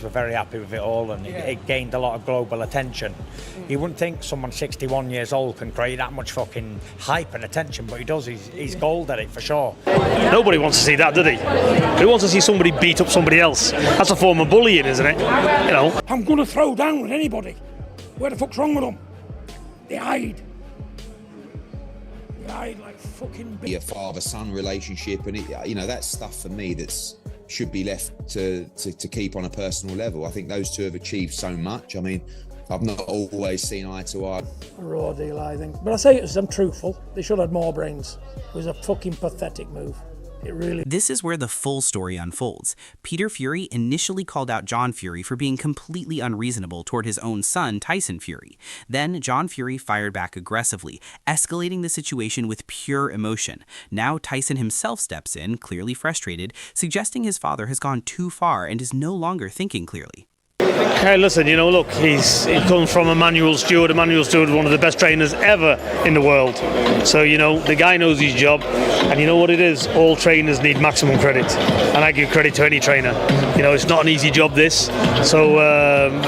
We're very happy with it all, and it gained a lot of global attention. You wouldn't think someone 61 years old can create that much fucking hype and attention, but he does. He's gold at it for sure. Nobody wants to see that, do they? Who wants to see somebody beat up somebody else? That's a form of bullying, isn't it? You know. I'm gonna throw down with anybody. Where the fuck's wrong with them? They hide. They hide like fucking. A father-son relationship, and that's stuff for me that's should be left to keep on a personal level. I think those two have achieved so much. I mean, I've not always seen eye to eye. A raw deal, I think. But I say it as I'm truthful. They should have had more brains. It was a fucking pathetic move. It really. This is where the full story unfolds. Peter Fury initially called out John Fury for being completely unreasonable toward his own son, Tyson Fury. Then John Fury fired back aggressively, escalating the situation with pure emotion. Now Tyson himself steps in, clearly frustrated, suggesting his father has gone too far and is no longer thinking clearly. Hey, listen, look, he comes from Emmanuel Stewart. Emmanuel Stewart, one of the best trainers ever in the world. So, the guy knows his job, and you know what it is? All trainers need maximum credit, and I give credit to any trainer. It's not an easy job, this. So,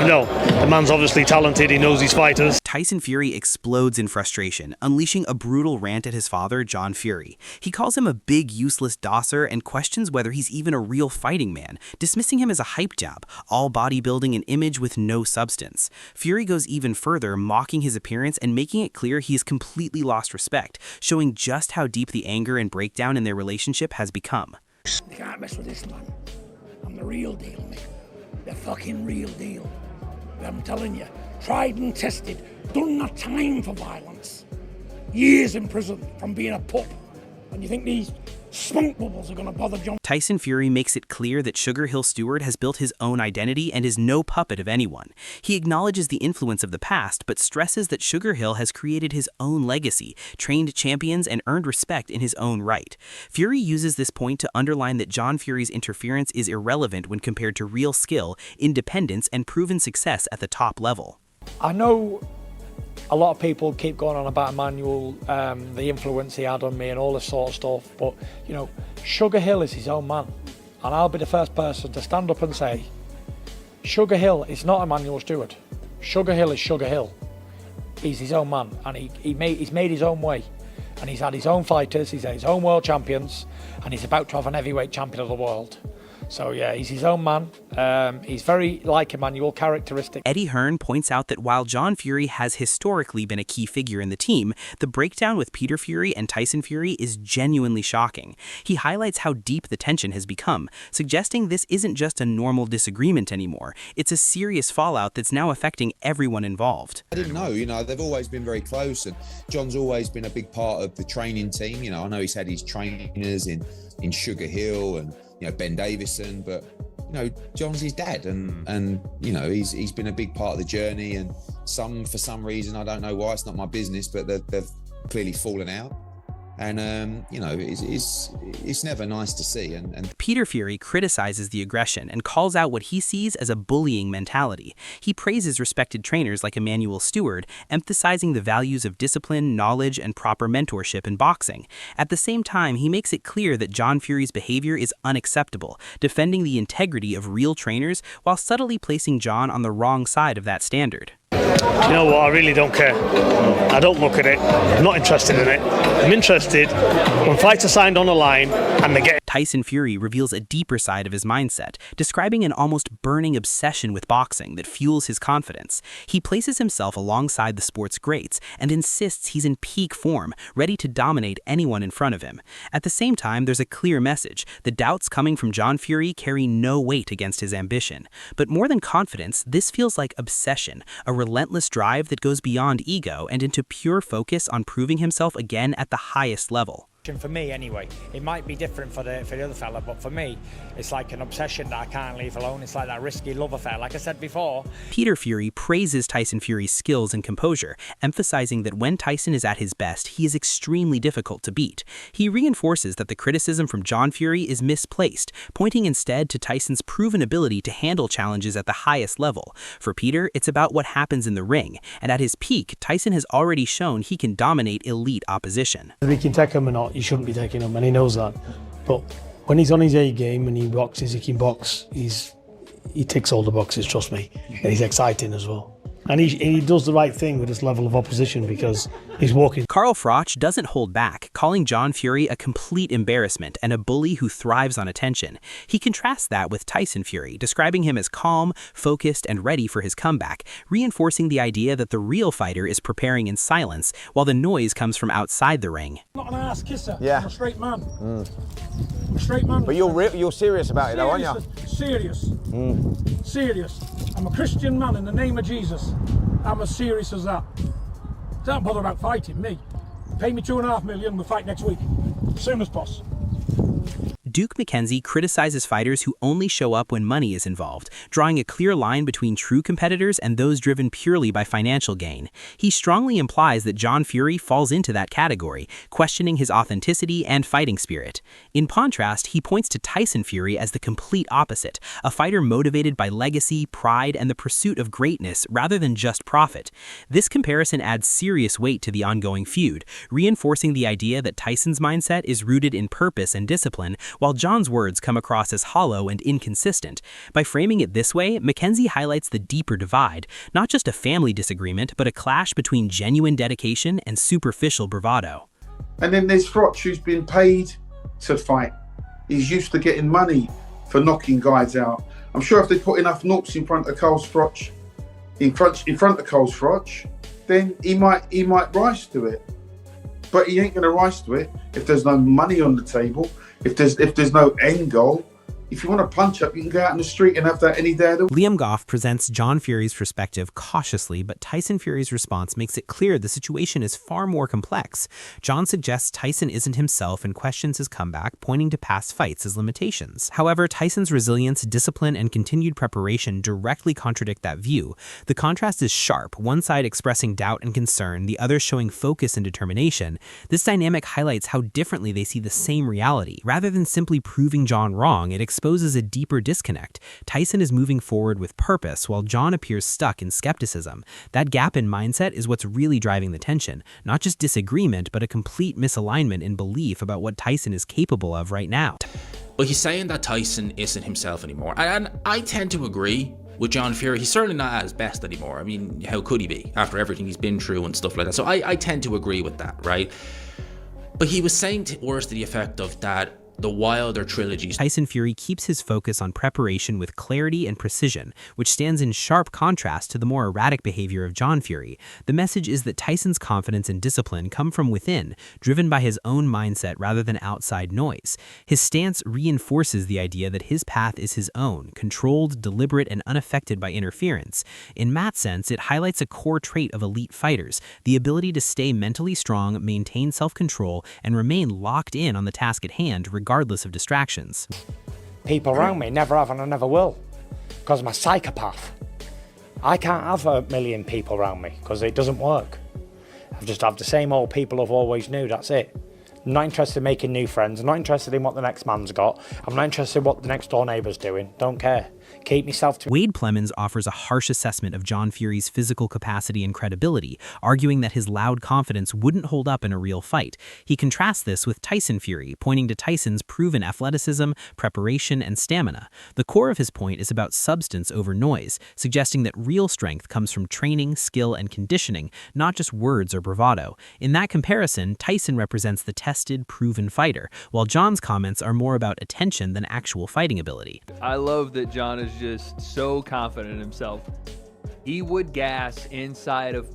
no, the man's obviously talented. He knows his fighters. Tyson Fury explodes in frustration, unleashing a brutal rant at his father, John Fury. He calls him a big, useless dosser and questions whether he's even a real fighting man, dismissing him as a hype job, all bodybuilding and image with no substance. Fury goes even further, mocking his appearance and making it clear he has completely lost respect, showing just how deep the anger and breakdown in their relationship has become. They can't mess with this man. I'm the real deal, mate. The fucking real deal. I'm telling you, tried and tested, done that time for violence. Years in prison from being a pup. And you think these spunk bubbles are going to bother John? Tyson Fury makes it clear that Sugar Hill Stewart has built his own identity and is no puppet of anyone. He acknowledges the influence of the past, but stresses that Sugar Hill has created his own legacy, trained champions, and earned respect in his own right. Fury uses this point to underline that John Fury's interference is irrelevant when compared to real skill, independence, and proven success at the top level. I know a lot of people keep going on about Emmanuel, the influence he had on me and all this sort of stuff, but Sugar Hill is his own man, and I'll be the first person to stand up and say Sugar Hill is not Emmanuel Stewart. Sugar Hill is Sugar Hill. He's his own man, and he's made his own way, and he's had his own fighters, he's had his own world champions, and he's about to have an heavyweight champion of the world. So yeah, he's his own man. He's very like Emmanuel, characteristic. Eddie Hearn points out that while John Fury has historically been a key figure in the team, the breakdown with Peter Fury and Tyson Fury is genuinely shocking. He highlights how deep the tension has become, suggesting this isn't just a normal disagreement anymore. It's a serious fallout that's now affecting everyone involved. I didn't know, they've always been very close, and John's always been a big part of the training team. I know he's had his trainers in Sugar Hill and Ben Davison, but John's his dad, and he's been a big part of the journey. And for some reason, I don't know why, it's not my business, but they've clearly fallen out. And it's never nice to see. And Peter Fury criticizes the aggression and calls out what he sees as a bullying mentality. He praises respected trainers like Emmanuel Stewart, emphasizing the values of discipline, knowledge, and proper mentorship in boxing. At the same time, he makes it clear that John Fury's behavior is unacceptable, defending the integrity of real trainers while subtly placing John on the wrong side of that standard. You know what? I really don't care. I don't look at it. I'm not interested in it. I'm interested when fights are signed on the line and they get. Tyson Fury reveals a deeper side of his mindset, describing an almost burning obsession with boxing that fuels his confidence. He places himself alongside the sport's greats and insists he's in peak form, ready to dominate anyone in front of him. At the same time, there's a clear message. The doubts coming from John Fury carry no weight against his ambition. But more than confidence, this feels like obsession, a relentless drive that goes beyond ego and into pure focus on proving himself again at the highest level. For me anyway, it might be different for the other fella, but for me it's like an obsession that I can't leave alone. It's like that risky love affair, like I said before. Peter Fury praises Tyson Fury's skills and composure, emphasizing that when Tyson is at his best, he is extremely difficult to beat. He reinforces that the criticism from John Fury is misplaced, pointing instead to Tyson's proven ability to handle challenges at the highest level. For Peter, it's about what happens in the ring, and at his peak, Tyson has already shown he can dominate elite opposition. Whether he can take him or not, you shouldn't be taking him, and he knows that. But when he's on his A game and he boxes, he can box. He's he ticks all the boxes, trust me. And he's exciting as well. And he does the right thing with this level of opposition because he's walking. Carl Froch doesn't hold back, calling John Fury a complete embarrassment and a bully who thrives on attention. He contrasts that with Tyson Fury, describing him as calm, focused, and ready for his comeback, reinforcing the idea that the real fighter is preparing in silence while the noise comes from outside the ring. I'm not an ass kisser. Yeah. I'm a straight man. I'm a straight man. But you're serious about it, though, aren't you? Serious. Serious. I'm a Christian man in the name of Jesus. I'm as serious as that. Don't bother about fighting me. Pay me $2.5 million, we'll fight next week. As soon as possible. Duke McKenzie criticizes fighters who only show up when money is involved, drawing a clear line between true competitors and those driven purely by financial gain. He strongly implies that John Fury falls into that category, questioning his authenticity and fighting spirit. In contrast, he points to Tyson Fury as the complete opposite, a fighter motivated by legacy, pride, and the pursuit of greatness rather than just profit. This comparison adds serious weight to the ongoing feud, reinforcing the idea that Tyson's mindset is rooted in purpose and discipline, while John's words come across as hollow and inconsistent. By framing it this way, McKenzie highlights the deeper divide, not just a family disagreement, but a clash between genuine dedication and superficial bravado. And then there's Froch, who's been paid to fight. He's used to getting money for knocking guys out. I'm sure if they put enough knocks in front of Carl Froch, in front of Carl Froch, then he might rise to it. But he ain't going to rise to it if there's no money on the table. If there's no end goal. If you want to punch up, you can go out in the street and have that any day of the week. Liam Goff presents John Fury's perspective cautiously, but Tyson Fury's response makes it clear the situation is far more complex. John suggests Tyson isn't himself and questions his comeback, pointing to past fights as limitations. However, Tyson's resilience, discipline, and continued preparation directly contradict that view. The contrast is sharp, one side expressing doubt and concern, the other showing focus and determination. This dynamic highlights how differently they see the same reality. Rather than simply proving John wrong, it exposes a deeper disconnect. Tyson is moving forward with purpose, while John appears stuck in skepticism. That gap in mindset is what's really driving the tension, not just disagreement, but a complete misalignment in belief about what Tyson is capable of right now. But he's saying that Tyson isn't himself anymore, and I tend to agree with John Fury. He's certainly not at his best anymore. I mean, how could he be after everything he's been through and stuff like that? So I tend to agree with that, right? But he was saying words to the effect of that the Wilder trilogies. Tyson Fury keeps his focus on preparation with clarity and precision, which stands in sharp contrast to the more erratic behavior of John Fury. The message is that Tyson's confidence and discipline come from within, driven by his own mindset rather than outside noise. His stance reinforces the idea that his path is his own, controlled, deliberate, and unaffected by interference. In Matt's sense, it highlights a core trait of elite fighters, the ability to stay mentally strong, maintain self-control, and remain locked in on the task at hand, regardless of distractions. People around me never have and I never will, because I'm a psychopath. I can't have 1 million people around me because it doesn't work. I just have the same old people I've always knew, that's it. I'm not interested in making new friends, I'm not interested in what the next man's got, I'm not interested in what the next door neighbour's doing, don't care. Keep myself to... Wade Plemons offers a harsh assessment of John Fury's physical capacity and credibility, arguing that his loud confidence wouldn't hold up in a real fight. He contrasts this with Tyson Fury, pointing to Tyson's proven athleticism, preparation, and stamina. The core of his point is about substance over noise, suggesting that real strength comes from training, skill, and conditioning, not just words or bravado. In that comparison, Tyson represents the tested, proven fighter, while John's comments are more about attention than actual fighting ability. I love that John is just so confident in himself. He would gas inside of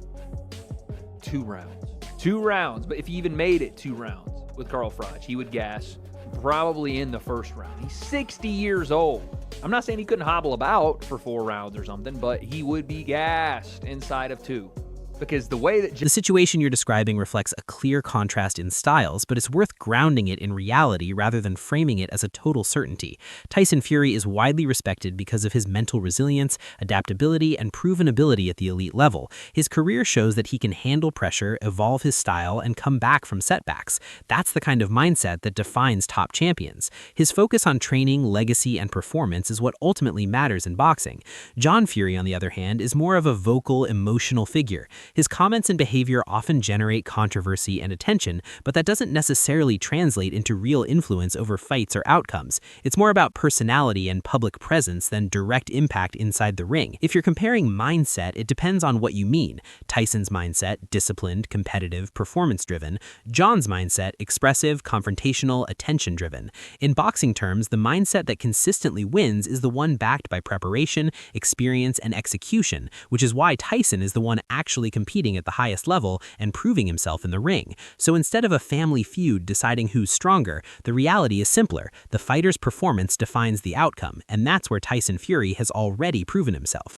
2 rounds. 2 rounds, but if he even made it 2 rounds with Carl Froch, he would gas probably in the first round. He's 60 years old. I'm not saying he couldn't hobble about for 4 rounds or something, but he would be gassed inside of 2. Because the way that... The situation you're describing reflects a clear contrast in styles, but it's worth grounding it in reality rather than framing it as a total certainty. Tyson Fury is widely respected because of his mental resilience, adaptability, and proven ability at the elite level. His career shows that he can handle pressure, evolve his style, and come back from setbacks. That's the kind of mindset that defines top champions. His focus on training, legacy, and performance is what ultimately matters in boxing. John Fury, on the other hand, is more of a vocal, emotional figure. His comments and behavior often generate controversy and attention, but that doesn't necessarily translate into real influence over fights or outcomes. It's more about personality and public presence than direct impact inside the ring. If you're comparing mindset, it depends on what you mean. Tyson's mindset, disciplined, competitive, performance-driven. John's mindset, expressive, confrontational, attention-driven. In boxing terms, the mindset that consistently wins is the one backed by preparation, experience, and execution, which is why Tyson is the one actually competing at the highest level and proving himself in the ring. So instead of a family feud deciding who's stronger, the reality is simpler. The fighter's performance defines the outcome, and that's where Tyson Fury has already proven himself.